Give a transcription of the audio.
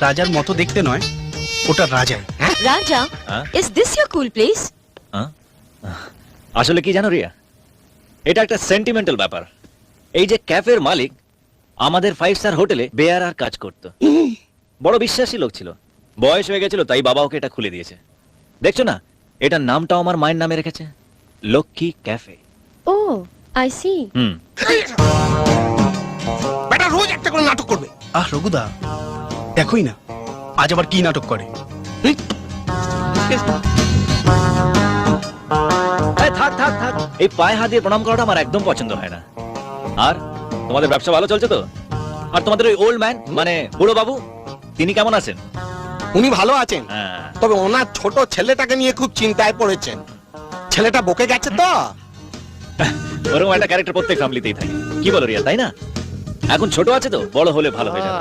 রাজার মতো দেখতে নয়, ওটা রাজা। রাজা, is this your cool place? আসলে কি জানো রিয়া, এটা একটা সেন্টিমেন্টাল ব্যাপার। এই যে ক্যাফের মালিক আমাদের 5 স্টার হোটেলে বেয়ারার কাজ করত, বড় বিশ্বাসী লোক ছিল। বয়স হয়ে গেছিল তাই বাবা ওকে এটা খুলে দিয়েছে। দেখছো না, এটার নামটাও আমার মায়ের নামে রেখেছে, Lakshmi cafe. Oh, I see. বেটা রোজ একটা করে নাটক করবে। রঘুদা, দেখোই না আজ আবার কি নাটক করে। থাক থাক থাক, এই পায়ে হাত দিয়ে প্রণাম করাটা আমার একদম পছন্দ হয় না। আর তোমাদের ব্যবসা ভালো চলছে তো? আর তোমাদের ওই ওল্ড ম্যান মানে বুড়ো বাবু, তিনি কেমন আছেন? উনি ভালো আছেন, তবে ওনার ছোট ছেলেটাকে নিয়ে খুব চিন্তায় পড়েছেন। ছেলেটা বকে গেছে তো। ওরকম একটা ক্যারেক্টার প্রত্যেক ফ্যামিলিতেই থাকে, কি বলো রিয়া, তাই না? এখন ছোট আছে তো, বড় হলে ভালো হয়ে যাবে।